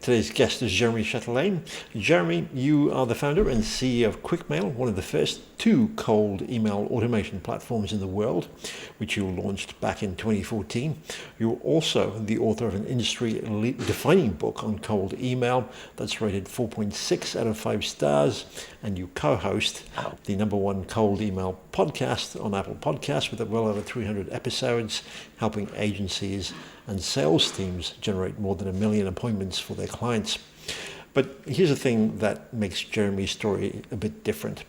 Today's guest is Jeremy Chatelaine. Jeremy, you are the founder and CEO of QuickMail, one of the first two cold email automation platforms in the world, which you launched back in 2014. You're also the author of an industry-defining book on cold email that's rated 4.6 out of 5 stars, and you co-host the #1 cold email podcast on Apple Podcasts with well over 300 episodes, helping agencies and sales teams generate more than 1 million appointments for their clients. But here's the thing that makes Jeremy's story a bit different.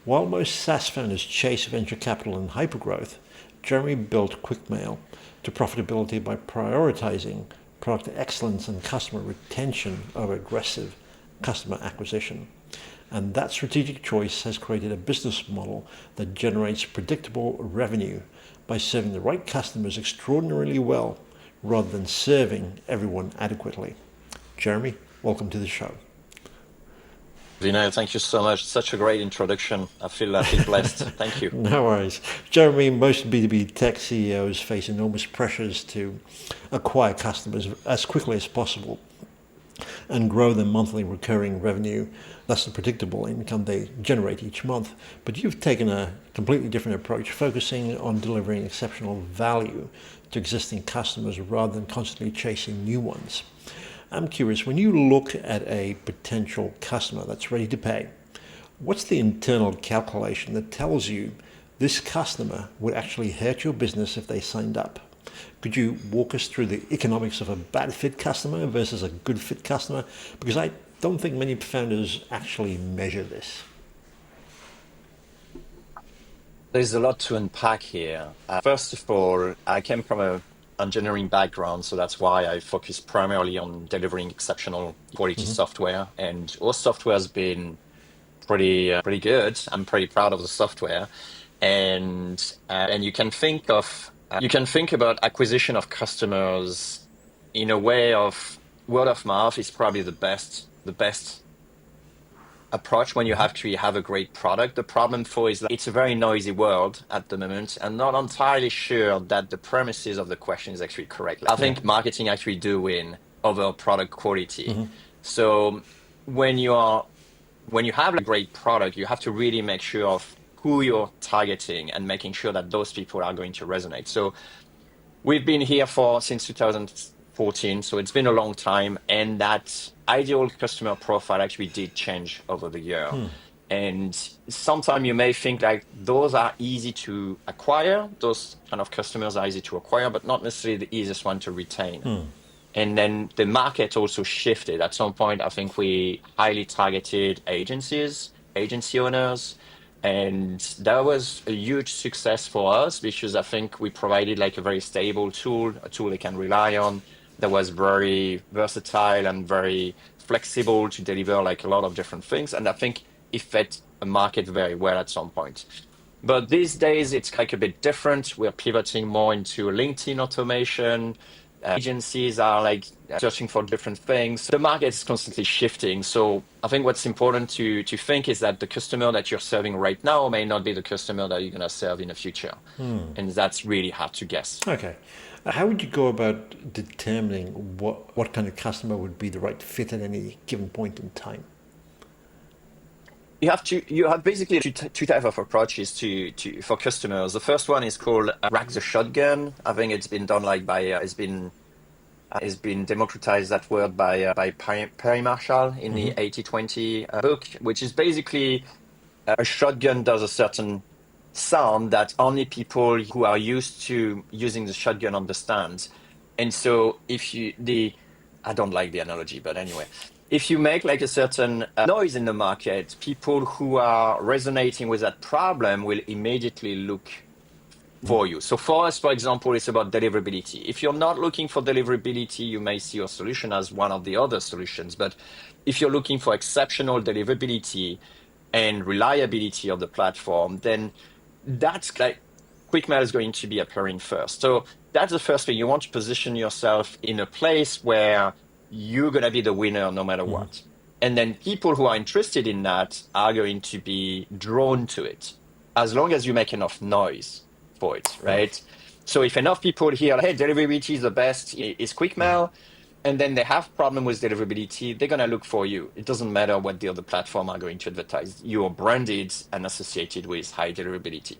While most SaaS founders chase venture capital and hypergrowth, Jeremy built QuickMail to profitability by prioritizing product excellence and customer retention over aggressive customer acquisition. And that strategic choice has created a business model that generates predictable revenue by serving the right customers extraordinarily well, rather than serving everyone adequately. Jeremy, welcome to the show. Thank you so much. Such a great introduction. I feel blessed. Thank you. No worries. Jeremy, most B2B tech CEOs face enormous pressures to acquire customers as quickly as possible and grow their monthly recurring revenue, thus the predictable income they generate each month. But you've taken a completely different approach, focusing on delivering exceptional value to existing customers rather than constantly chasing new ones. I'm curious, when you look at a potential customer that's ready to pay, what's the internal calculation that tells you this customer would actually hurt your business if they signed up? Could you walk us through the economics of a bad fit customer versus a good fit customer? Because I don't think many founders actually measure this. There's a lot to unpack here. First of all, I came from an engineering background, so that's why I focus primarily on delivering exceptional quality software. And our software has been pretty good. I'm pretty proud of the software. And you can think about acquisition of customers in a way of word of mouth is probably the best approach when you actually have a great product. The problem is that it's a very noisy world at the moment, and not entirely sure that the premises of the question is actually correct. I think marketing actually do win over product quality. So when you have a great product, you have to really make sure of who you're targeting and making sure that those people are going to resonate. So we've been here since 2014, so it's been a long time, and that ideal customer profile actually did change over the year. And sometimes you may think like those are easy to acquire, those kind of customers are easy to acquire, but not necessarily the easiest one to retain. And then the market also shifted. At some point, I think we highly targeted agency owners, and that was a huge success for us because I think we provided like a very stable tool, a tool they can rely on, that was very versatile and very flexible to deliver like a lot of different things. And I think it fit a market very well at some point. But these days, it's like a bit different. We're pivoting more into LinkedIn automation. Agencies are like searching for different things. The market is constantly shifting. So I think what's important to think is that the customer that you're serving right now may not be the customer that you're going to serve in the future. And that's really hard to guess. Okay. How would you go about determining what kind of customer would be the right fit at any given point in time? You have basically two types of approaches for customers. The first one is called rack the shotgun. I think it's been done like it's been democratized, that word, by Perry Marshall in the 80/20 book, which is basically a shotgun does a certain sound that only people who are used to using the shotgun understand. And so I don't like the analogy, but anyway, if you make like a certain noise in the market, people who are resonating with that problem will immediately look for you. So for us, for example, it's about deliverability. If you're not looking for deliverability, you may see your solution as one of the other solutions. But if you're looking for exceptional deliverability and reliability of the platform, then that's like QuickMail is going to be appearing first. So that's the first thing. You want to position yourself in a place where you're going to be the winner no matter what. And then people who are interested in that are going to be drawn to it as long as you make enough noise for it, right? So if enough people hear, hey, deliverability is the best, is QuickMail, and then they have problem with deliverability, they're going to look for you. It doesn't matter what the other platform are going to advertise. You are branded and associated with high deliverability,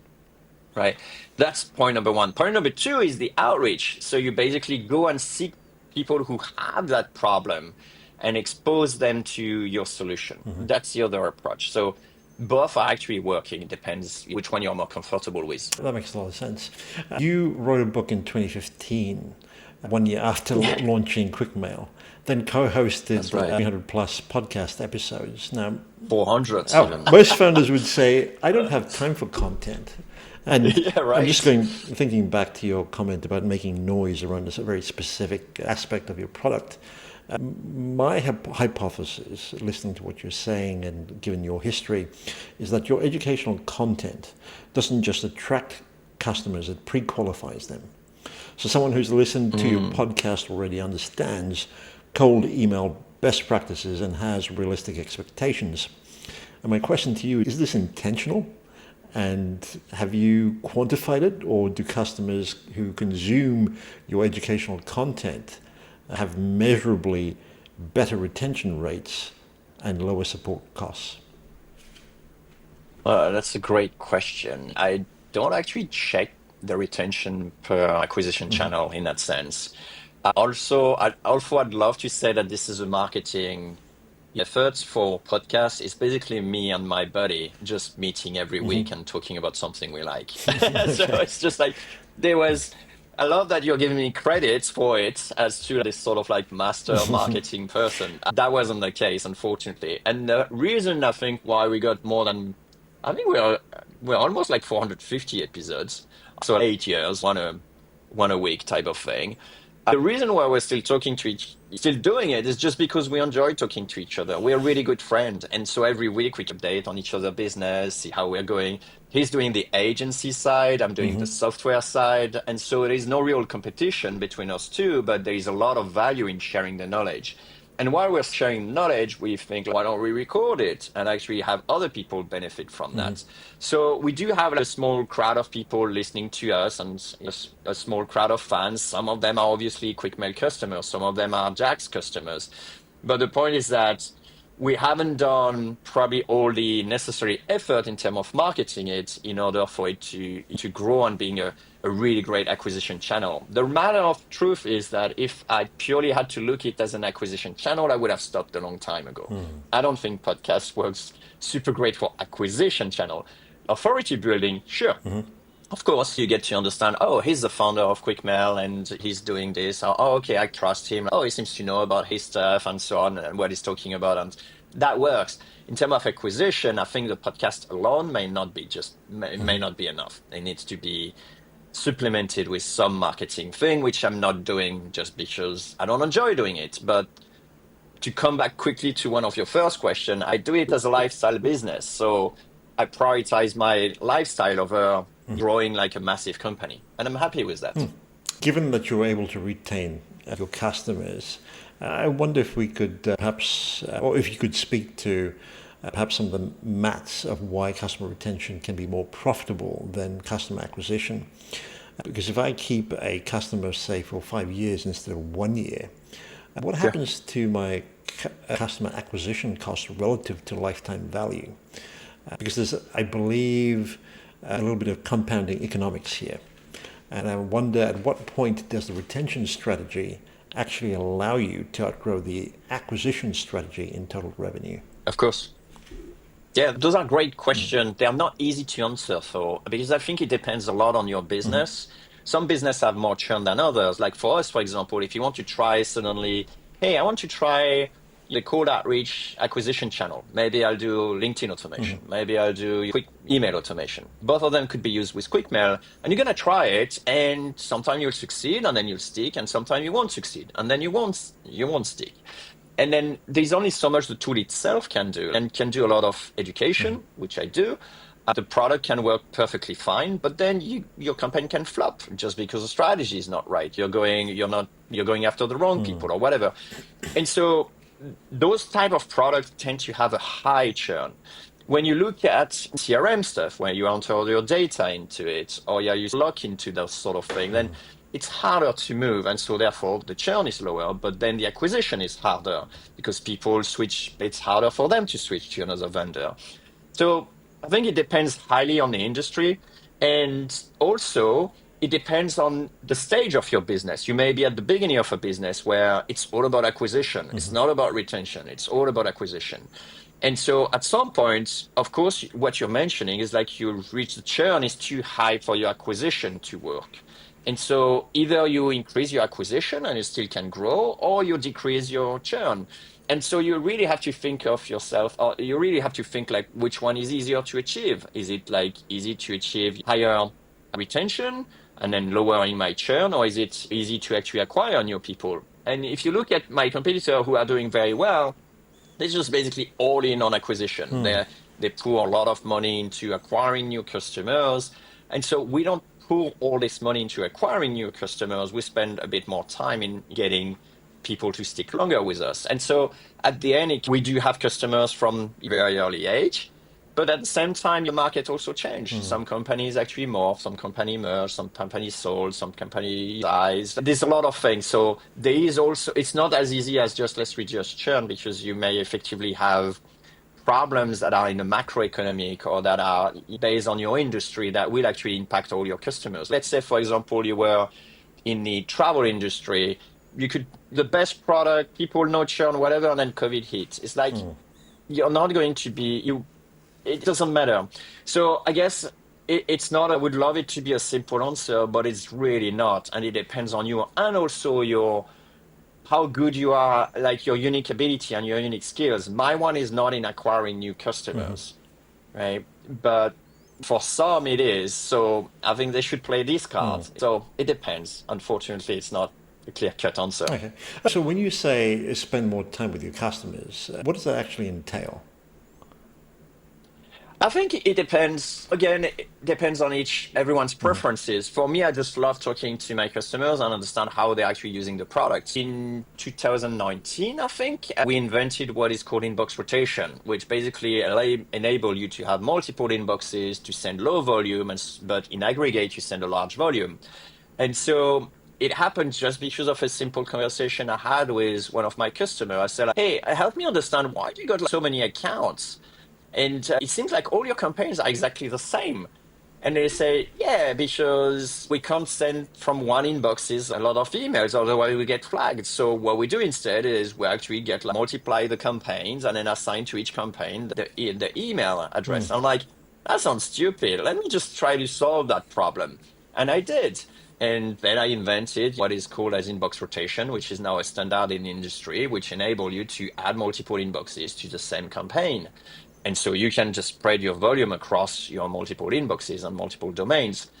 right? That's point number one. Point number two is the outreach. So you basically go and seek people who have that problem and expose them to your solution. That's the other approach. So both are actually working. It depends which one you're more comfortable with. That makes a lot of sense. You wrote a book in 2015, 1 year after launching QuickMail, then co-hosted That's right. 300 plus podcast episodes. Now, 400 even. most founders would say, I don't have time for content. And Yeah, I'm just right. thinking back to your comment about making noise around a very specific aspect of your product. My hypothesis, listening to what you're saying and given your history, is that your educational content doesn't just attract customers, it pre-qualifies them. So someone who's listened to your podcast already understands cold email best practices and has realistic expectations. And my question to you, is this intentional? And have you quantified it, or do customers who consume your educational content have measurably better retention rates and lower support costs? That's a great question. I don't actually check the retention per acquisition channel in that sense. I'd love to say that this is a marketing effort for podcast. It's basically me and my buddy just meeting every week and talking about something we like. So Okay. it's just like there was. I love that you're giving me credits for it as to this sort of like master marketing person. That wasn't the case, unfortunately. And the reason I think why we got more than, I think we're almost like 450 episodes. So 8 years, one a week type of thing. The reason why we're still doing it is just because we enjoy talking to each other. We're really good friends. And so every week we update on each other's business, see how we're going. He's doing the agency side, I'm doing the software side. And so there is no real competition between us two, but there is a lot of value in sharing the knowledge. And while we're sharing knowledge, we think, why don't we record it and actually have other people benefit from that? So we do have a small crowd of people listening to us and a small crowd of fans. Some of them are obviously QuickMail customers. Some of them are Jack's customers. But the point is that we haven't done probably all the necessary effort in terms of marketing it in order for it to grow and being a really great acquisition channel. The matter of truth is that if I purely had to look at it as an acquisition channel, I would have stopped a long time ago. I don't think podcast works super great for acquisition channel. Authority building, sure. Of course, you get to understand, oh, he's the founder of QuickMail and he's doing this. Oh, okay, I trust him. Oh, he seems to know about his stuff and so on and what he's talking about. And that works. In terms of acquisition, I think the podcast alone may not be enough. It needs to be supplemented with some marketing thing, which I'm not doing just because I don't enjoy doing it. But to come back quickly to one of your first question, I do it as a lifestyle business. So I prioritize my lifestyle over growing like a massive company. And I'm happy with that. Given that you're able to retain your customers, I wonder if we could perhaps, or if you could speak to perhaps some of the maths of why customer retention can be more profitable than customer acquisition. Because if I keep a customer, say, for 5 years instead of 1 year, what Yeah. happens to my customer acquisition cost relative to lifetime value? Because there's, I believe, a little bit of compounding economics here. And I wonder at what point does the retention strategy actually allow you to outgrow the acquisition strategy in total revenue? Of course. Yeah, those are great questions. They are not easy to answer for because I think it depends a lot on your business. Some business have more churn than others. Like for us, for example, if you want to try suddenly, hey, I want to try the cold outreach acquisition channel. Maybe I'll do LinkedIn automation. Maybe I'll do quick email automation. Both of them could be used with QuickMail, and you're gonna try it. And sometimes you'll succeed, and then you'll stick, and sometimes you won't succeed, and then you won't stick. And then there's only so much the tool itself can do, and can do a lot of education, which I do. The product can work perfectly fine, but then your campaign can flop just because the strategy is not right. You're going after the wrong people or whatever. And so those type of products tend to have a high churn. When you look at CRM stuff, where you enter all your data into it, or you lock into those sort of thing, then it's harder to move. And so therefore the churn is lower, but then the acquisition is harder because people switch, it's harder for them to switch to another vendor. So I think it depends highly on the industry. And also, it depends on the stage of your business. You may be at the beginning of a business where it's all about acquisition. It's Mm-hmm. not about retention. It's all about acquisition. And so at some point, of course, what you're mentioning is like you reach the churn is too high for your acquisition to work. And so either you increase your acquisition and you still can grow, or you decrease your churn. And so you really have to think of yourself, or you really have to think like which one is easier to achieve. Is it like easy to achieve higher retention and then lowering my churn, or is it easy to actually acquire new people? And if you look at my competitor who are doing very well, they're just basically all in on acquisition. They pour a lot of money into acquiring new customers. And so we don't pour all this money into acquiring new customers. We spend a bit more time in getting people to stick longer with us. And so at the end, we do have customers from a very early age. But at the same time, the market also changed. Mm. Some companies actually morphed, some company merged, some companies sold, some company dies. There's a lot of things. So there is also, it's not as easy as just let's reduce churn because you may effectively have problems that are in the macroeconomic or that are based on your industry that will actually impact all your customers. Let's say, for example, you were in the travel industry, you could, the best product, people no churn, whatever, and then COVID hits. It's like, you're not going to be, you it doesn't matter. So I guess it's not, I would love it to be a simple answer, but it's really not. And it depends on you and also your, how good you are, like your unique ability and your unique skills. My one is not in acquiring new Mm-hmm. customers, right? But for some it is. So I think they should play these Mm. cards. So it depends. Unfortunately, it's not a clear-cut answer. Okay. So when you say spend more time with your customers, what does that actually entail? I think it depends. Again, it depends on everyone's Mm-hmm. preferences. For me, I just love talking to my customers and understand how they're actually using the product. In 2019, I think we invented what is called inbox rotation, which basically enable you to have multiple inboxes to send low volume, but in aggregate, you send a large volume. And so it happened just because of a simple conversation I had with one of my customers. I said, "Hey, help me understand why do you got so many accounts? And it seems like all your campaigns are exactly the same." And they say, yeah, because we can't send from one inboxes a lot of emails, otherwise we get flagged. So what we do instead is we actually get like, multiply the campaigns and then assign to each campaign the email address. I'm like, that sounds stupid. Let me just try to solve that problem. And I did. And then I invented what is called as inbox rotation, which is now a standard in the industry, which enable you to add multiple inboxes to the same campaign. And so you can just spread your volume across your multiple inboxes and multiple domains.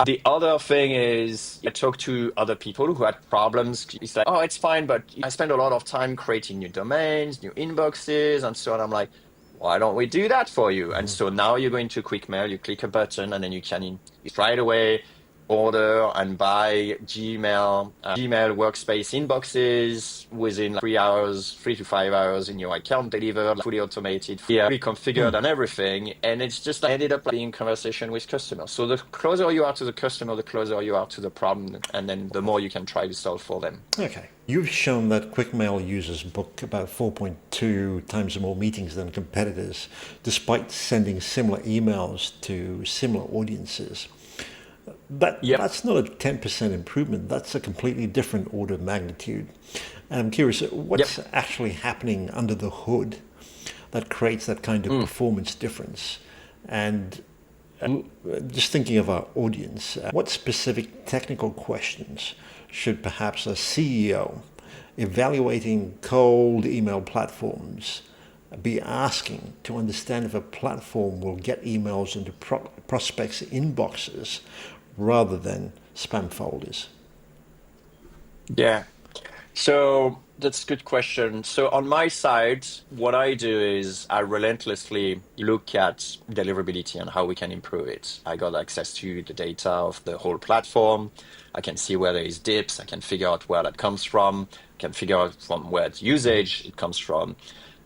The other thing is I talked to other people who had problems. It's like, oh, it's fine, but I spend a lot of time creating new domains, new inboxes, and so on. I'm like, why don't we do that for you? And so now you go into QuickMail, you click a button, and then you can right away order and buy Gmail workspace inboxes within 3 hours, 3 to 5 hours in your account, delivered, fully automated, reconfigured and everything. And it's just like, ended up being conversation with customers. So the closer you are to the customer, the closer you are to the problem, and then the more you can try to solve for them. Okay. You've shown that QuickMail users book about 4.2 times more meetings than competitors, despite sending similar emails to similar audiences. Yep. That's not a 10% improvement. That's a completely different order of magnitude. And I'm curious, Yep. what's actually happening under the hood that creates that kind of Mm. performance difference? And just thinking of our audience, what specific technical questions should perhaps a CEO evaluating cold email platforms be asking to understand if a platform will get emails into prospects' inboxes rather than spam folders? Yeah. So that's a good question. So on my side, what I do is I relentlessly look at deliverability and how we can improve it. I got access to the data of the whole platform. I can see where there is dips. I can figure out where that comes from. I can figure out from where the usage it comes from.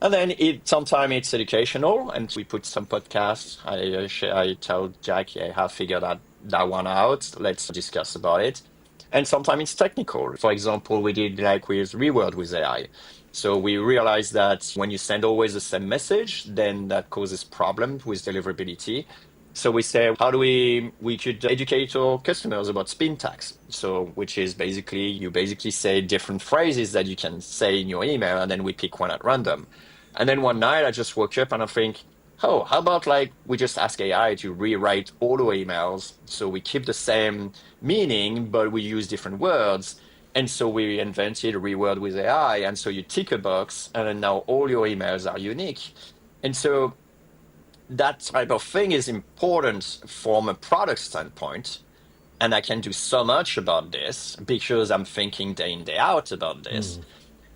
And then sometimes it's educational, and we put some podcasts. I tell Jack, yeah, I have figured that one out. Let's discuss about it. And sometimes it's technical. For example, we did like with reword with AI. So we realized that when you send always the same message, then that causes problems with deliverability. So we say, how do we could educate our customers about spin tags? So which is basically you basically say different phrases that you can say in your email, and then we pick one at random. And then one night I just woke up and I think, oh, how about like we just ask AI to rewrite all our emails so we keep the same meaning, but we use different words. And so we invented a reword with AI. And so you tick a box, and then now all your emails are unique. And so that type of thing is important from a product standpoint. And I can do so much about this because I'm thinking day in, day out about this.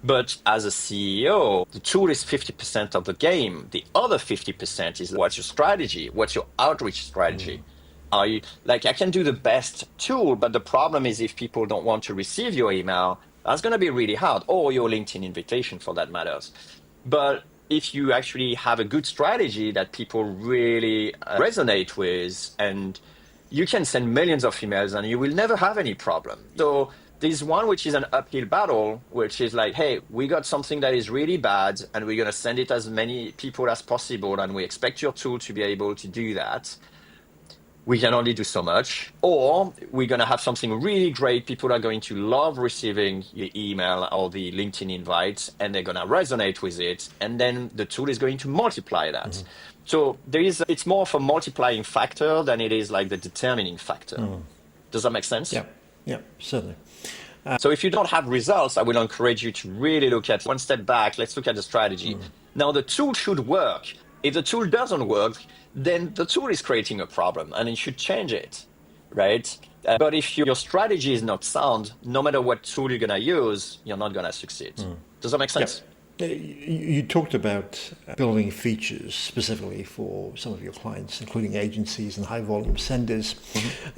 But as a CEO, the tool is 50% of the game. The other 50% is what's your strategy? What's your outreach strategy? Are you like I can do the best tool, but the problem is if people don't want to receive your email, that's going to be really hard, or your LinkedIn invitation for that matters. But if you actually have a good strategy that people really resonate with, and you can send millions of emails and you will never have any problem. So there's one which is an uphill battle, which is like, hey, we got something that is really bad and we're going to send it as many people as possible. And we expect your tool to be able to do that. We can only do so much. Or we're going to have something really great. People are going to love receiving your email or the LinkedIn invite, and they're going to resonate with it. And then the tool is going to multiply that. So it's more of a multiplying factor than it is like the determining factor. Does that make sense? Yeah, yeah, certainly. So if you don't have results, I will encourage you to really look at one step back. Let's look at the strategy. Now, the tool should work. If the tool doesn't work, then the tool is creating a problem and you should change it, right? But if your strategy is not sound, no matter what tool you're going to use, you're not going to succeed. Does that make Yeah. sense? You talked about building features specifically for some of your clients, including agencies and high volume senders.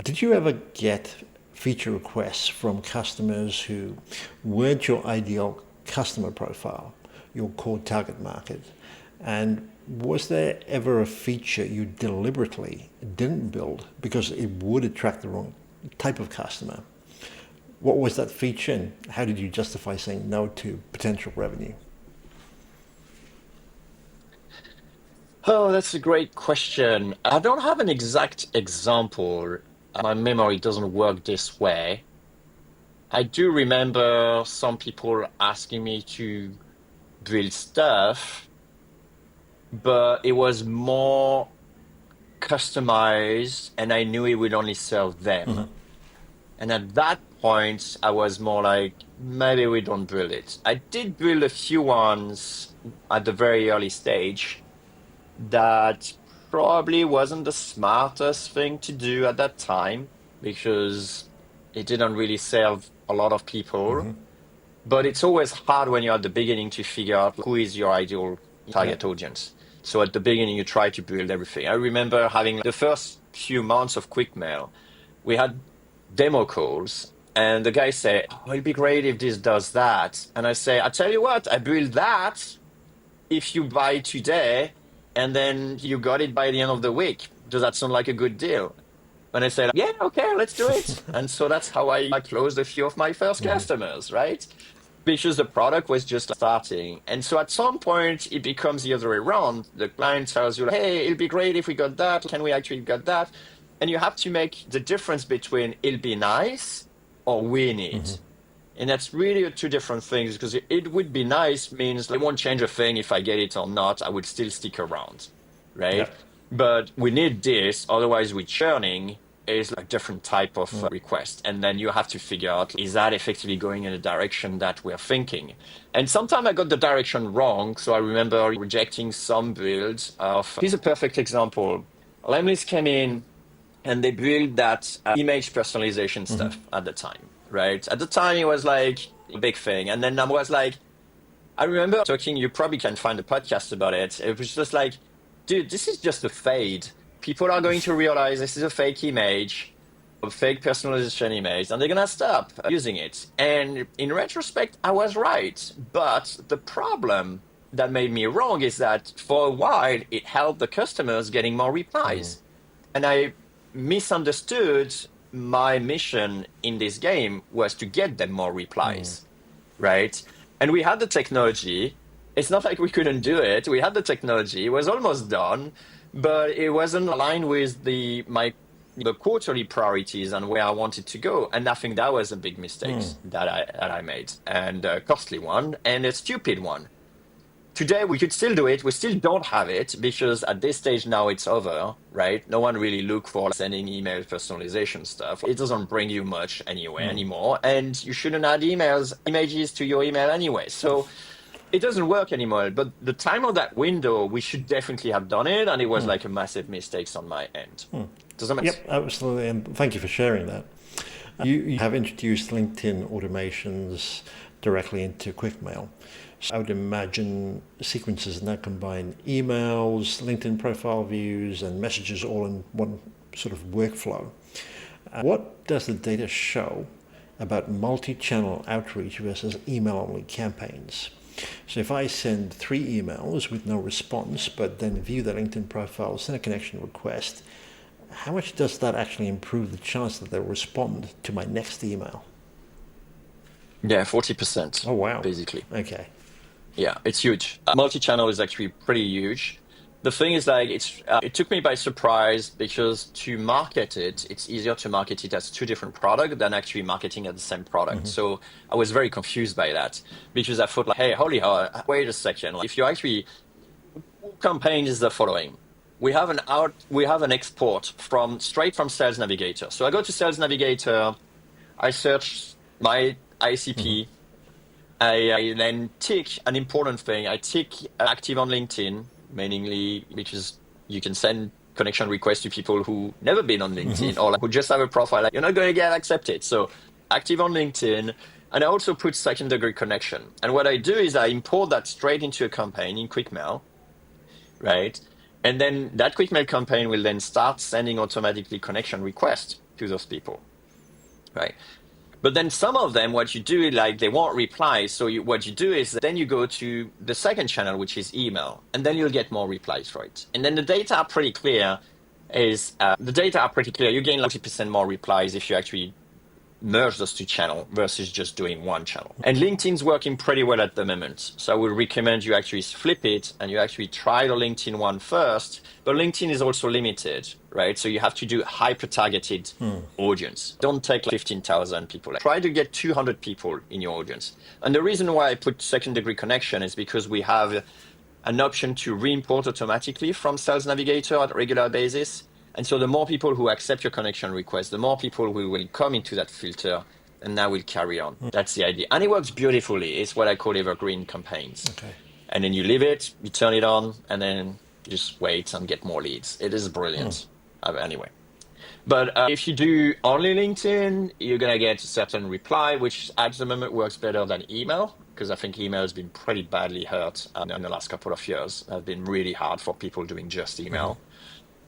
Did you ever get feature requests from customers who weren't your ideal customer profile, your core target market? And was there ever a feature you deliberately didn't build because it would attract the wrong type of customer? What was that feature, and how did you justify saying no to potential revenue? Oh, that's a great question. I don't have an exact example. My memory doesn't work this way. I do remember some people asking me to build stuff, but it was more customized and I knew it would only serve them. And at that point, I was more like, maybe we don't build it. I did build a few ones at the very early stage that probably wasn't the smartest thing to do at that time because it didn't really serve a lot of people. But it's always hard when you're at the beginning to figure out who is your ideal Yeah. target audience. So at the beginning, you try to build everything. I remember having the first few months of QuickMail, we had demo calls, and the guy said, oh, it'd be great if this does that. And I say, I tell you what, I built that if you buy today, and then you got it by the end of the week. Does that sound like a good deal? And I said, yeah, okay, let's do it. And so that's how I closed a few of my first customers, right? Because the product was just starting. And so at some point, it becomes the other way around. The client tells you, hey, it'd be great if we got that. Can we actually get that? And you have to make the difference between it'll be nice or we need. And that's really two different things because it would be nice means it won't change a thing if I get it or not. I would still stick around, Yeah. right? But we need this, otherwise we're churning is like different type of request. And then you have to figure out, is that effectively going in a direction that we're thinking? And sometimes I got the direction wrong. So I remember rejecting some builds of, here's a perfect example. Lemlist came in and they built that image personalization stuff at the time, right? At the time, it was like a big thing. And then I was like, I remember talking, you probably can find a podcast about it. It was just like, dude, this is just a fade. People are going to realize this is a fake image, a fake personalization image, and they're going to stop using it. And in retrospect, I was right. But the problem that made me wrong is that for a while, it helped the customers getting more replies. And I misunderstood my mission in this game was to get them more replies, right? And we had the technology. It's not like we couldn't do it. We had the technology. It was almost done, but it wasn't aligned with the quarterly priorities and where I wanted to go. And I think that was a big mistake that I made, and a costly one and a stupid one. Today we could still do it. We still don't have it because at this stage now it's over, right? No one really look for sending email personalization stuff. It doesn't bring you much anyway anymore, and you shouldn't add images to your email anyway. So it doesn't work anymore. But the time of that window, we should definitely have done it, and it was like a massive mistake on my end. Does that make sense? Yep, absolutely, and thank you for sharing that. You have introduced LinkedIn automations directly into QuickMail. So I would imagine sequences that combine emails, LinkedIn profile views, and messages all in one sort of workflow. What does the data show about multi-channel outreach versus email-only campaigns? So if I send 3 emails with no response, but then view the LinkedIn profile, send a connection request, how much does that actually improve the chance that they'll respond to my next email? Yeah, 40%. Oh, wow. Basically. Okay. Yeah, it's huge. Multi-channel is actually pretty huge. The thing is, like, it took me by surprise because to market it, it's easier to market it as 2 different products than actually marketing at the same product. So I was very confused by that because I thought, like, hey, holy hell, wait a second. Like, if you actually campaign is the following. We have an export straight from Sales Navigator. So I go to Sales Navigator, I search my ICP. I then tick an important thing. I tick active on LinkedIn, mainly because you can send connection requests to people who never been on LinkedIn or who just have a profile. Like, you're not going to get accepted. So active on LinkedIn. And I also put second degree connection. And what I do is I import that straight into a campaign in QuickMail, right? And then that QuickMail campaign will then start sending automatically connection requests to those people, right? But then some of them, what you do, like, they won't reply. So what you do is then you go to the second channel, which is email, and then you'll get more replies for it. And then the data are pretty clear. You gain like 40% more replies if you actually merge those 2 channels versus just doing 1 channel. And LinkedIn's working pretty well at the moment. So I would recommend you actually flip it and you actually try the LinkedIn one first. But LinkedIn is also limited, right? So you have to do hyper-targeted audience. Don't take like 15,000 people. Try to get 200 people in your audience. And the reason why I put second-degree connection is because we have an option to re-import automatically from Sales Navigator at a regular basis. And so the more people who accept your connection request, the more people who will come into that filter, and that will carry on. That's the idea. And it works beautifully. It's what I call evergreen campaigns. Okay. And then you leave it, you turn it on, and then you just wait and get more leads. It is brilliant. Anyway. But if you do only LinkedIn, you're going to get a certain reply, which at the moment works better than email, because I think email has been pretty badly hurt in the last couple of years. It's been really hard for people doing just email.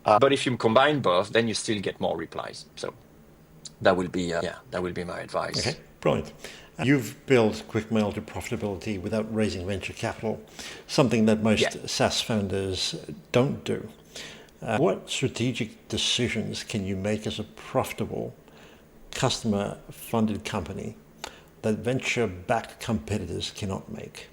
But if you combine both, then you still get more replies. So that will be my advice. Okay, brilliant. You've built QuickMail to profitability without raising venture capital, something that most SaaS founders don't do. What strategic decisions can you make as a profitable, customer-funded company that venture-backed competitors cannot make?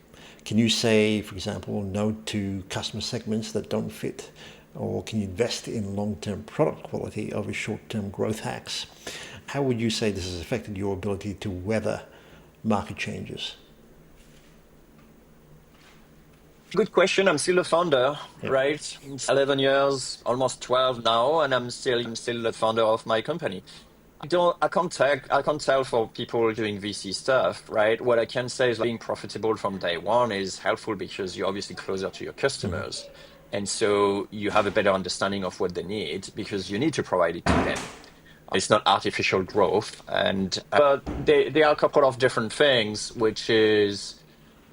Can you say, for example, no to customer segments that don't fit? Or can you invest in long-term product quality over short-term growth hacks? How would you say this has affected your ability to weather market changes? Good question. I'm still a founder, right? It's 11 years, almost 12 now, and I'm still the founder of my company. I can't tell for people doing VC stuff, right? What I can say is being profitable from day one is helpful because you're obviously closer to your customers. And so you have a better understanding of what they need because you need to provide it to them. It's not artificial growth. But there are a couple of different things, which is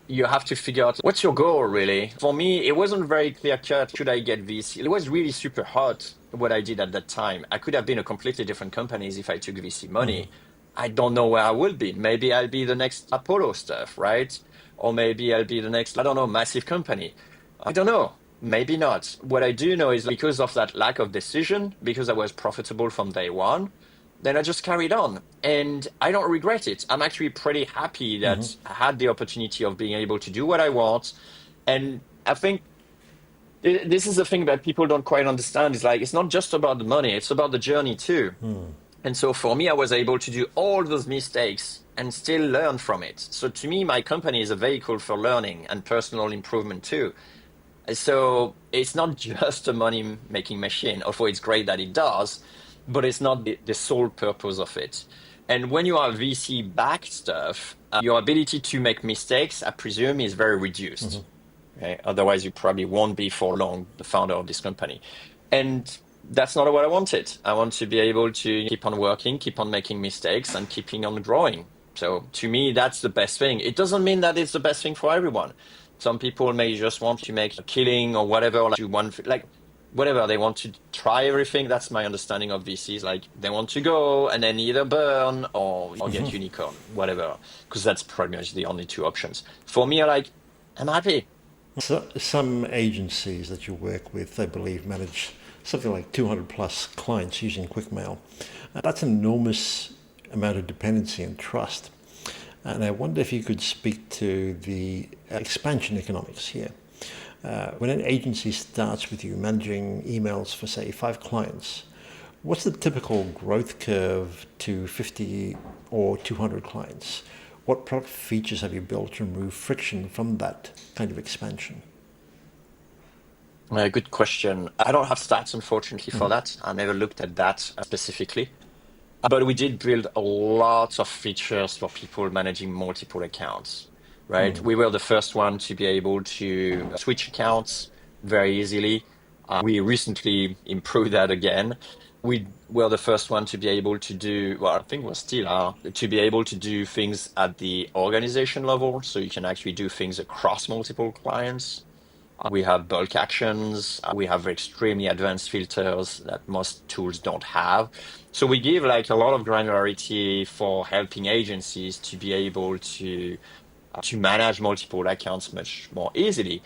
you have to figure out what's your goal, really. For me, it wasn't very clear cut. Should I get VC? It was really super hot what I did at that time. I could have been a completely different company if I took VC money. I don't know where I will be. Maybe I'll be the next Apollo stuff, right? Or maybe I'll be the next, massive company. I don't know. Maybe not. What I do know is because of that lack of decision, because I was profitable from day one, then I just carried on. And I don't regret it. I'm actually pretty happy that I had the opportunity of being able to do what I want. And I think this is the thing that people don't quite understand is like, it's not just about the money, it's about the journey too. And so for me, I was able to do all those mistakes and still learn from it. So to me, my company is a vehicle for learning and personal improvement too. So it's not just a money making machine, although it's great that it does, but it's not the sole purpose of it. And when you are VC backed stuff, your ability to make mistakes, I presume, is very reduced. Okay? Otherwise, you probably won't be for long the founder of this company. And that's not what I wanted. I want to be able to keep on working, keep on making mistakes, and keeping on growing. So to me, that's the best thing. It doesn't mean that it's the best thing for everyone. Some people may just want to make a killing or whatever, or like do one, like whatever they want to try everything. That's my understanding of VCs. Like they want to go and then either burn or get unicorn, whatever, because that's pretty much the only two options. For me, I'm happy. So, some agencies that you work with, I believe, manage something like 200 plus clients using QuickMail. That's an enormous amount of dependency and trust. And I wonder if you could speak to the expansion economics here. When an agency starts with you managing emails for, say, 5 clients, what's the typical growth curve to 50 or 200 clients? What product features have you built to remove friction from that kind of expansion? Good question. I don't have stats, unfortunately, for that. I never looked at that specifically. But we did build a lot of features for people managing multiple accounts, right? We were the first one to be able to switch accounts very easily. We recently improved that again. We were the first one to be able to do, well, I think we still are, to be able to do things at the organization level. So you can actually do things across multiple clients. We have bulk actions. We have extremely advanced filters that most tools don't have. So we give like a lot of granularity for helping agencies to be able to manage multiple accounts much more easily.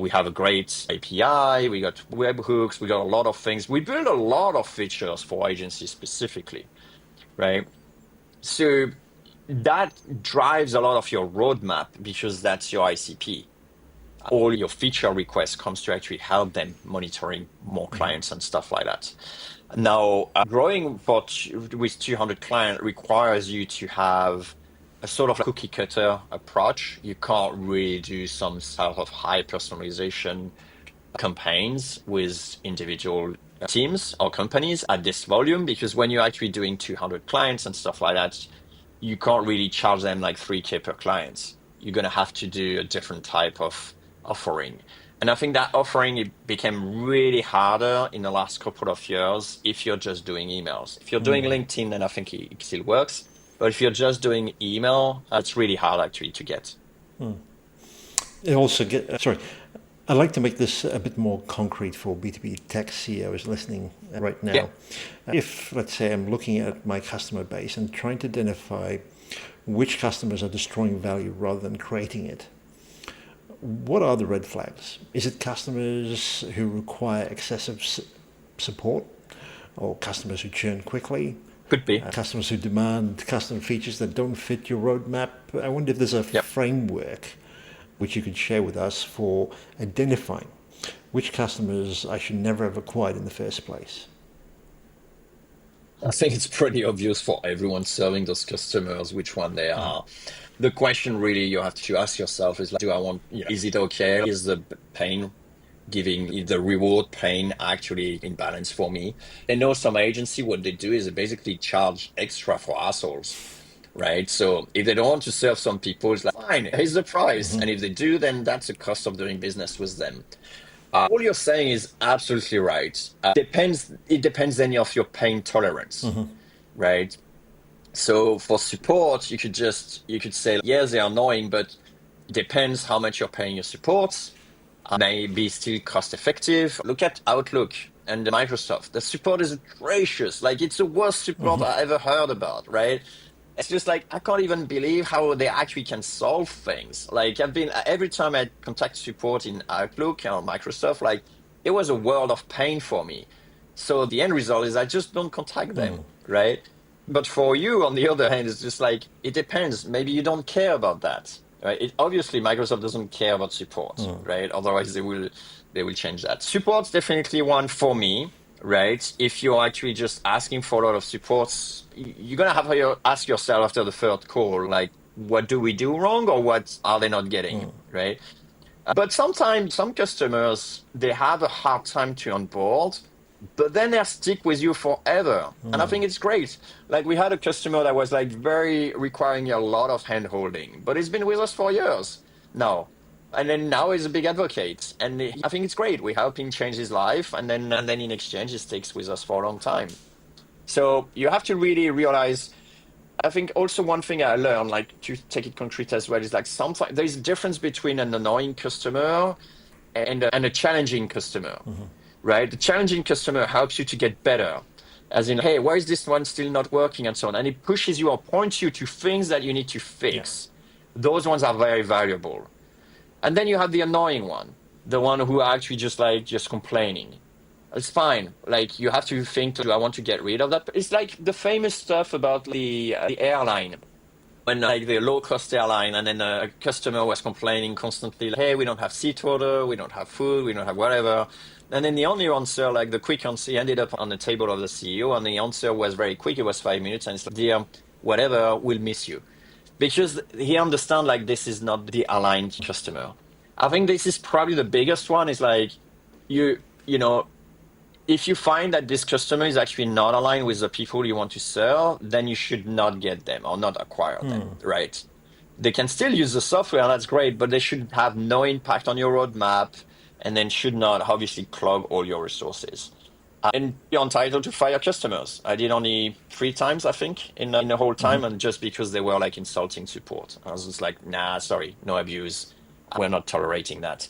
We have a great API. We got webhooks. We got a lot of things. We build a lot of features for agencies specifically, right? So that drives a lot of your roadmap because that's your ICP. All your feature requests comes to actually help them monitoring more clients and stuff like that. Now, growing with 200 clients requires you to have a sort of cookie cutter approach. You can't really do some sort of high personalization campaigns with individual teams or companies at this volume, because when you're actually doing 200 clients and stuff like that, you can't really charge them like 3K per client. You're going to have to do a different type of offering. And I think that offering it became really harder in the last couple of years if you're just doing emails. If you're doing LinkedIn, then I think it still works. But if you're just doing email, it's really hard actually to get. It also sorry, I'd like to make this a bit more concrete for B2B tech CEOs listening right now. Yeah. If, let's say, I'm looking at my customer base and trying to identify which customers are destroying value rather than creating it, what are the red flags? Is it customers who require excessive support, or customers who churn quickly? Could be. Customers who demand custom features that don't fit your roadmap? I wonder if there's a framework which you could share with us for identifying which customers I should never have acquired in the first place. I think it's pretty obvious for everyone serving those customers which one they are. The question really you have to ask yourself is like, do I want, is it okay? Is the pain giving the reward pain actually in balance for me? I know some agency, what they do is they basically charge extra for assholes, right? So if they don't want to serve some people, it's like, fine, here's the price. And if they do, then that's the cost of doing business with them. All you're saying is absolutely right. It depends then of your pain tolerance, right? So for support, you could say, yes, they're annoying, but it depends how much you're paying your support. Maybe still cost effective. Look at Outlook and Microsoft. The support is atrocious. Like it's the worst support I ever heard about, right? It's just like, I can't even believe how they actually can solve things. Like every time I contact support in Outlook or Microsoft, like it was a world of pain for me. So the end result is I just don't contact them, right? But for you, on the other hand, it's just like it depends. Maybe you don't care about that, right? Obviously, Microsoft doesn't care about support, right? Otherwise, they will change that. Support's definitely one for me, right? If you're actually just asking for a lot of supports, you're gonna have to ask yourself after the third call, like, what do we do wrong, or what are they not getting, right? But sometimes some customers, they have a hard time to onboard, but then they stick with you forever. And I think it's great. Like we had a customer that was like very requiring a lot of hand holding, but he's been with us for years now. And then now he's a big advocate. And I think it's great. We help him change his life. And then in exchange, he sticks with us for a long time. So you have to really realize I think also one thing I learned, like to take it concrete as well, is like sometimes there's a difference between an annoying customer and a challenging customer, right? The challenging customer helps you to get better, as in, hey, why is this one still not working, and so on, and it pushes you or points you to things that you need to Yeah. fix. Those ones are very valuable. And then you have the annoying one, the one who are actually just complaining. It's fine. Like you have to think, do I want to get rid of that? It's like the famous stuff about the airline when like the low cost airline, and then a customer was complaining constantly, like, hey, we don't have seat order, we don't have food, we don't have whatever. And then the only answer, like the quick answer, ended up on the table of the CEO, and the answer was very quick. It was 5 minutes, and it's like, dear, whatever, we'll miss you, because he understand like this is not the aligned customer. I think this is probably the biggest one. Is like you know if you find that this customer is actually not aligned with the people you want to serve, then you should not get them or not acquire them, right? They can still use the software, and that's great, but they should have no impact on your roadmap and then should not obviously clog all your resources. And you're entitled to fire customers. I did only 3 times, I think, in the whole time, and just because they were like insulting support. I was just like, nah, sorry, no abuse. We're not tolerating that.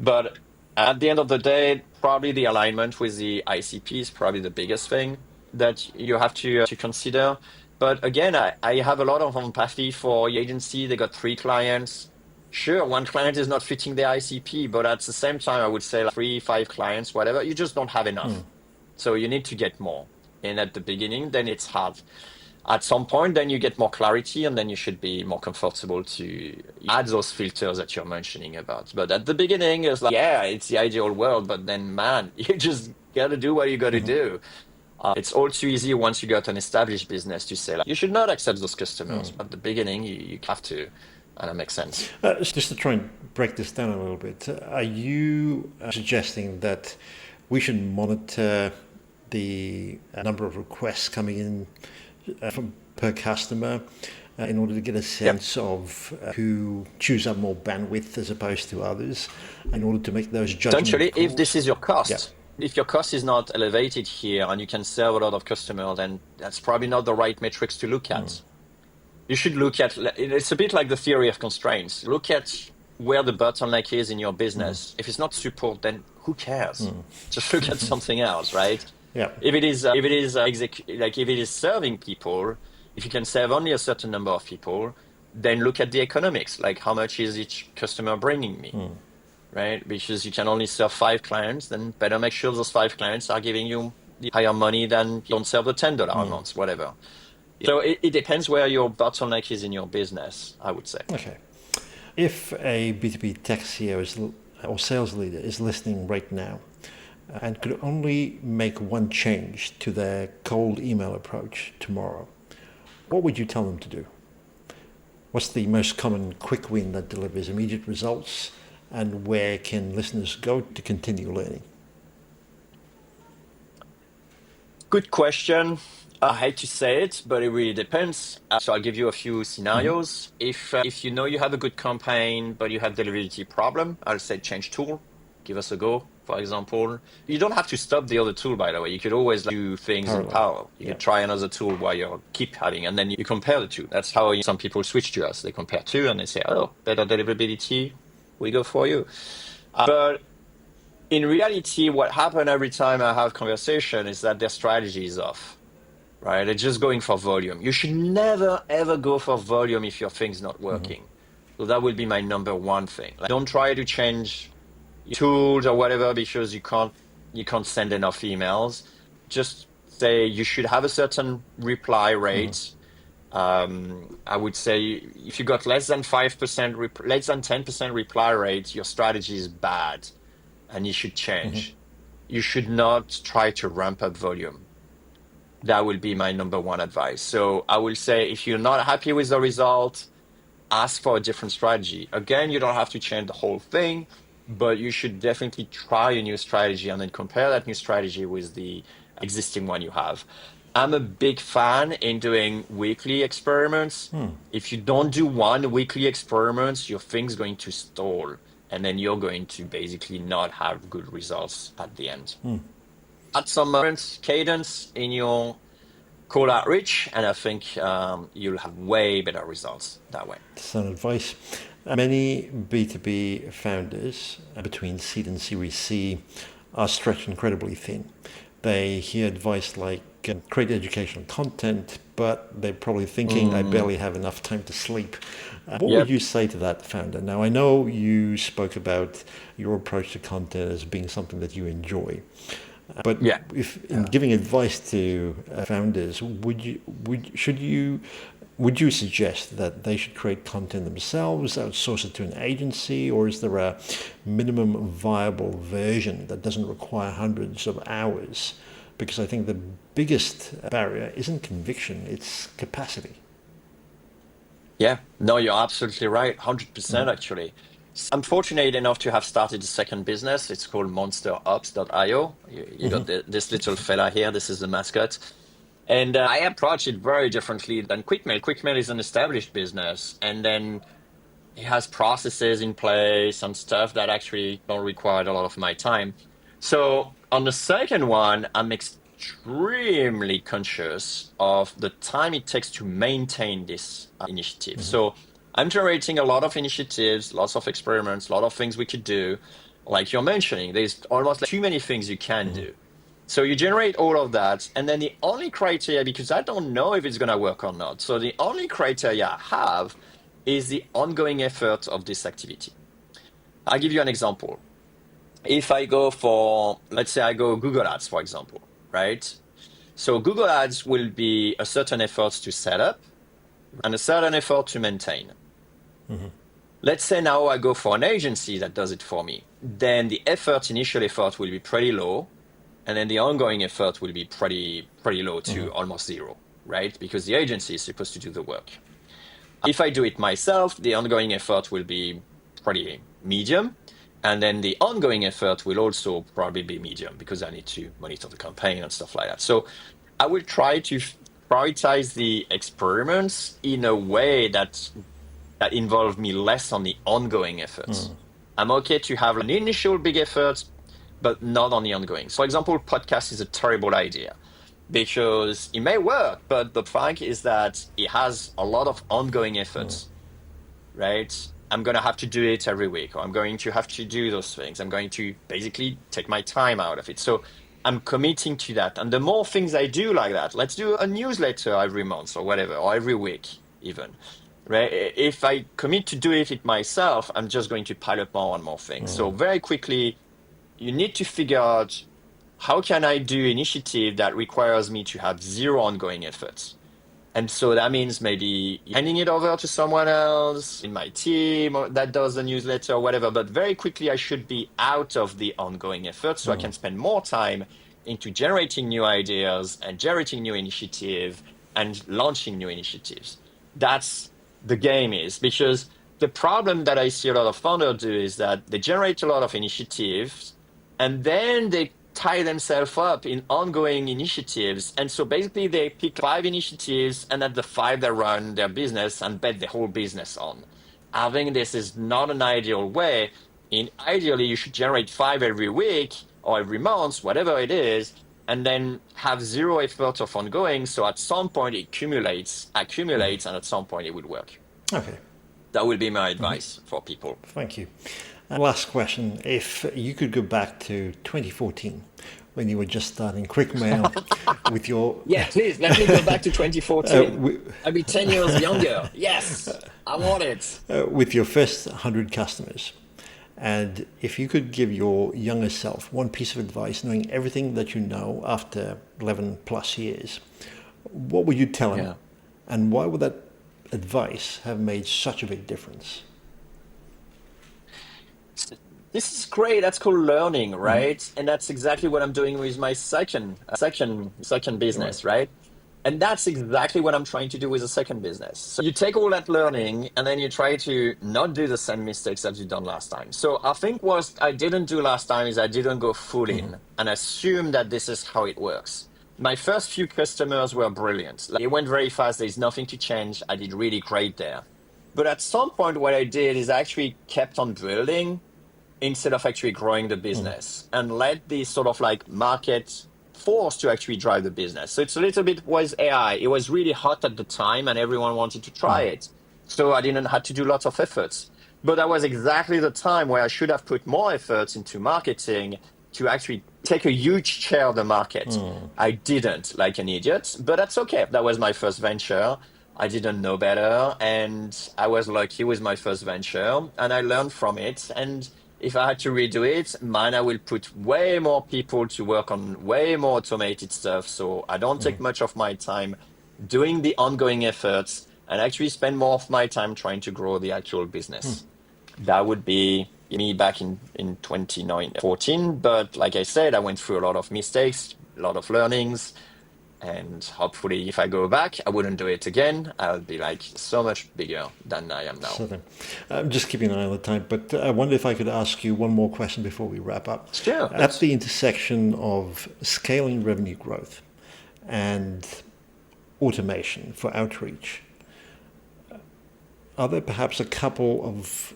But at the end of the day, probably the alignment with the ICP is probably the biggest thing that you have to consider. But again, I have a lot of empathy for the agency. They got 3 clients. Sure, one client is not fitting the ICP, but at the same time, I would say like 3, 5 clients, whatever, you just don't have enough. So you need to get more. And at the beginning, then it's hard. At some point, then you get more clarity, and then you should be more comfortable to add those filters that you're mentioning about. But at the beginning, it's like, yeah, it's the ideal world, but then, man, you just got to do what you got to do. It's all too easy once you got an established business to say, like, you should not accept those customers. At the beginning, you have to, and that makes sense. Just to try and break this down a little bit, are you suggesting that we should monitor the number of requests coming in from per customer in order to get a sense of who chews up more bandwidth as opposed to others, in order to make those judgment Essentially, calls? if this is your Yeah. cost, if your cost is not elevated here and you can serve a lot of customers, then that's probably not the right metrics to look at. You should look at, it's a bit like the theory of constraints. Look at where the bottleneck is in your business. If it's not support, then who cares? Just look at something else, right? Yeah. If it is like if it is serving people, if you can serve only a certain number of people, then look at the economics. Like how much is each customer bringing me, right? Because you can only serve 5 clients, then better make sure those 5 clients are giving you the higher money than you don't serve the $10 a month, whatever. So it depends where your bottleneck is in your business, I would say. Okay. If a B2B tech CEO or sales leader is listening right now and could only make one change to their cold email approach tomorrow, what would you tell them to do? What's the most common quick win that delivers immediate results, and where can listeners go to continue learning? Good question. I hate to say it, but it really depends. So I'll give you a few scenarios. If you know you have a good campaign, but you have deliverability problem, I'll say change tool, give us a go, for example. You don't have to stop the other tool, by the way. You could always do things in parallel. You could try another tool while you keep having, and then you compare the two. That's how some people switch to us. They compare two, and they say, oh, better deliverability, we go for you. But in reality, what happens every time I have conversation is that their strategy is off, right? They're just going for volume. You should never, ever go for volume if your thing's not working. So that will be my number one thing. Like, don't try to change tools or whatever because you can't send enough emails. Just say you should have a certain reply Mm-hmm. rate. I would say if you got less than 5%, less than 10% reply rate, your strategy is bad and you should change. You should not try to ramp up volume. That will be my number one advice. So I will say if you're not happy with the result, ask for a different strategy. Again, you don't have to change the whole thing, but you should definitely try a new strategy and then compare that new strategy with the existing one you have. I'm a big fan in doing weekly experiments. If you don't do one weekly experiment, your thing's going to stall, and then you're going to basically not have good results at the end. Add some cadence in your call outreach, and I think you'll have way better results that way. Sound advice. Many B2B founders between seed and Series C are stretched incredibly thin. They hear advice like create educational content, but they're probably thinking, I Mm, barely have enough time to sleep. What would yep. you say to that founder? Now, I know you spoke about your approach to content as being something that you enjoy. But Yeah. if in Yeah. giving advice to founders, would you suggest that they should create content themselves, outsource it to an agency, or is there a minimum viable version that doesn't require hundreds of hours? Because I think the biggest barrier isn't conviction, it's capacity. Yeah. No, you're absolutely right. 100% actually. I'm fortunate enough to have started a second business. It's called monsterops.io. You got this little fella here. This is the mascot. And I approach it very differently than QuickMail. QuickMail is an established business. And then it has processes in place and stuff that actually don't require a lot of my time. So on the second one, I'm extremely conscious of the time it takes to maintain this initiative. So I'm generating a lot of initiatives, lots of experiments, a lot of things we could do. Like you're mentioning, there's almost like too many things you can do. So you generate all of that, and then the only criteria, because I don't know if it's going to work or not. So the only criteria I have is the ongoing effort of this activity. I'll give you an example. If I go for, let's say I go Google Ads, for example, right? So Google Ads will be a certain effort to set up and a certain effort to maintain. Let's say now I go for an agency that does it for me. Then the initial effort will be pretty low, and then the ongoing effort will be pretty low to almost zero, right? Because the agency is supposed to do the work. If I do it myself, the ongoing effort will be pretty medium. And then the ongoing effort will also probably be medium because I need to monitor the campaign and stuff like that. So I will try to prioritize the experiments in a way that involve me less on the ongoing efforts. I'm okay to have an initial big effort, but not on the ongoing. For example, podcast is a terrible idea because it may work, but the fact is that it has a lot of ongoing efforts, right? I'm going to have to do it every week, or I'm going to have to do those things. I'm going to basically take my time out of it. So I'm committing to that. And the more things I do like that, let's do a newsletter every month or whatever, or every week even, right? If I commit to do it myself, I'm just going to pile up more and more things. So very quickly, you need to figure out how can I do initiative that requires me to have zero ongoing efforts. And so that means maybe handing it over to someone else in my team or that does the newsletter or whatever. But very quickly, I should be out of the ongoing effort so I can spend more time into generating new ideas and generating new initiative and launching new initiatives. That's the game is because the problem that I see a lot of founders do is that they generate a lot of initiatives and then they tie themselves up in ongoing initiatives. And so basically they pick 5 initiatives and at the 5 they run their business and bet the whole business on. I think this is not an ideal way. Ideally, you should generate 5 every week or every month, whatever it is, and then have zero effort of ongoing. So at some point it accumulates, and at some point it will work. Okay, That will be my advice for people. thank you. And last question. If you could go back to 2014, when you were just starting QuickMail with your Yeah, please let me go back to 2014. wi- I'll be 10 years younger. Yes, I want it. with your first 100 customers, And if you could give your younger self one piece of advice, knowing everything that you know after 11 plus years, what would you tell him? Yeah. And why would that advice have made such a big difference? This is great. That's called learning, Mm-hmm. right? And that's exactly what I'm doing with my second Right. business, right? And that's exactly what I'm trying to do with a second business. So you take all that learning and then you try to not do the same mistakes that you've done last time. So I think what I didn't do last time is I didn't go full Mm-hmm. in and assume that this is how it works. My first few customers were brilliant. Like, it went very fast. There's nothing to change. I did really great there. But at some point, what I did is I actually kept on building instead of actually growing the business and let the sort of like market force to actually drive the business. So it's a little bit was AI. It was really hot at the time and everyone wanted to try it. So I didn't have to do lots of efforts. But that was exactly the time where I should have put more efforts into marketing to actually take a huge share of the market. I didn't, like an idiot, but that's okay. That was my first venture. I didn't know better, and I was lucky with my first venture, and I learned from it. And if I had to redo it, mine, I will put way more people to work on way more automated stuff. So I don't take much of my time doing the ongoing efforts and actually spend more of my time trying to grow the actual business. That would be me back in 2014. But like I said, I went through a lot of mistakes, a lot of learnings. And hopefully, if I go back, I wouldn't do it again. I'll be like so much bigger than I am now. So then, I'm just keeping an eye on the time, but I wonder if I could ask you one more question before we wrap up. Sure. At the intersection of scaling revenue growth and automation for outreach, are there perhaps a couple of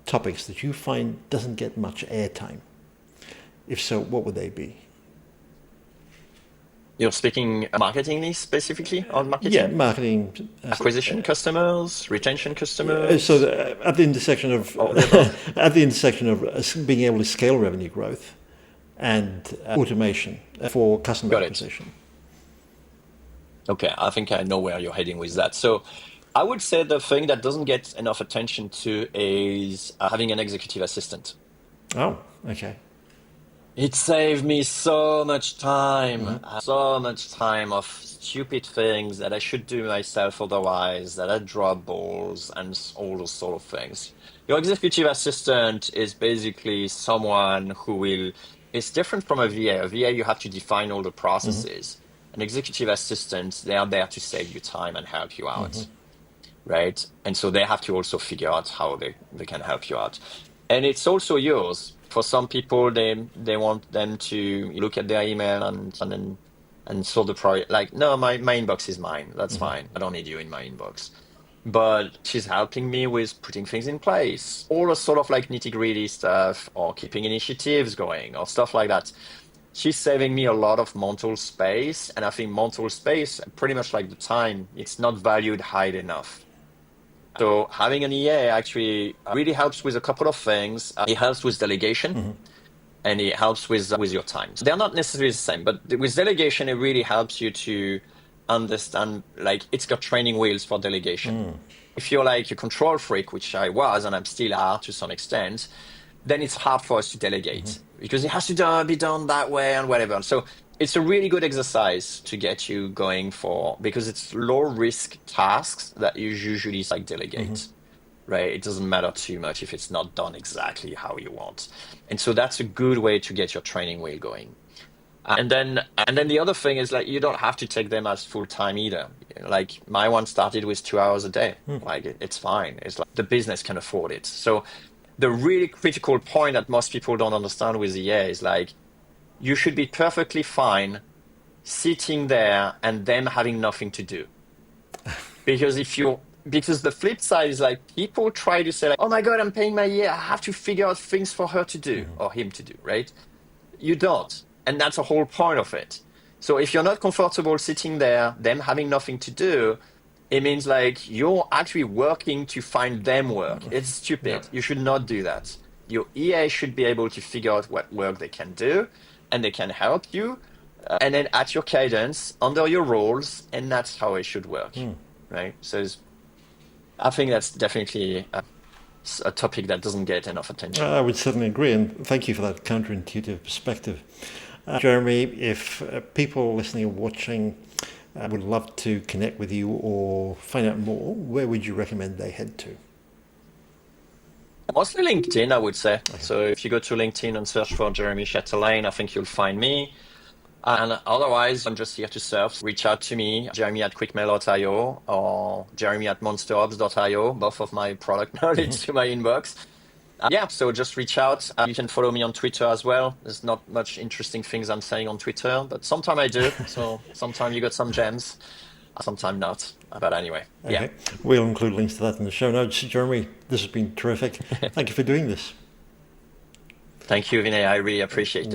topics that you find doesn't get much airtime? If so, what would they be? You're speaking marketingly specifically on Yeah, marketing? marketing. Acquisition customers, retention So customers, at the intersection of all the above. at the intersection of being able to scale revenue growth and automation for customer Got it. acquisition. Okay, I think I know where you're heading with that. So I would say the thing that doesn't get enough attention to is having an executive assistant. Oh, okay. It saved me so much time of stupid things that I should do myself otherwise, that I drop balls and all those sort of things. Your executive assistant is basically someone who will, it's different from a VA. A VA, you have to define all the processes. An executive assistant, they are there to save you time and help you out, right? And so they have to also figure out how they can help you out. And it's also yours. For some people, they want them to look at their email and sort the priority. Like, no, my inbox is mine. That's fine. I don't need you in my inbox. But she's helping me with putting things in place, all the sort of like nitty-gritty stuff, or keeping initiatives going, or stuff like that. She's saving me a lot of mental space, and I think mental space, pretty much like the time, it's not valued high enough. So having an EA actually really helps with a couple of things. It helps with delegation and it helps with your time. So they're not necessarily the same, but with delegation, it really helps you to understand, like, it's got training wheels for delegation. If you're like a control freak, which I was, and I'm still are to some extent, then it's hard for us to delegate because it has to be done that way and whatever. So it's a really good exercise to get you going for because it's low risk tasks that you usually like delegate, right? It doesn't matter too much if it's not done exactly how you want. And so that's a good way to get your training wheel going. And then the other thing is like you don't have to take them as full time either. Like my one started with 2 hours a day. Like it's fine. It's like the business can afford it. So the really critical point that most people don't understand with EA is like you should be perfectly fine sitting there and them having nothing to do. Because because the flip side is like people try to say like, oh my God, I'm paying my EA. I have to figure out things for her to do or him to do, right? You don't. And that's the whole point of it. So if you're not comfortable sitting there, them having nothing to do, it means like you're actually working to find them work. It's Yeah. stupid. You should not do that. Your EA should be able to figure out what work they can do and they can help you. And then at your cadence, under your roles, and that's how it should work. Right. So I think that's definitely a topic that doesn't get enough attention. I would certainly agree, and thank you for that counterintuitive perspective. Jeremy, if people listening or watching would love to connect with you or find out more, where would you recommend they head to? Mostly LinkedIn, I would say. Okay. So if you go to LinkedIn and search for Jeremy Chatelaine, I think you'll find me. And otherwise, I'm just here to serve. Reach out to me, Jeremy at QuickMail.io or Jeremy at monsterhubs.io, both of my product knowledge to my inbox. Yeah, so just reach out. You can follow me on Twitter as well. There's not much interesting things I'm saying on Twitter, but sometimes I do. So sometimes you got some gems, sometimes not. But anyway, yeah. Okay, we'll include links to that in the show notes. Jeremy, this has been terrific. Thank you for doing this. Thank you, Vinay. I really appreciate it.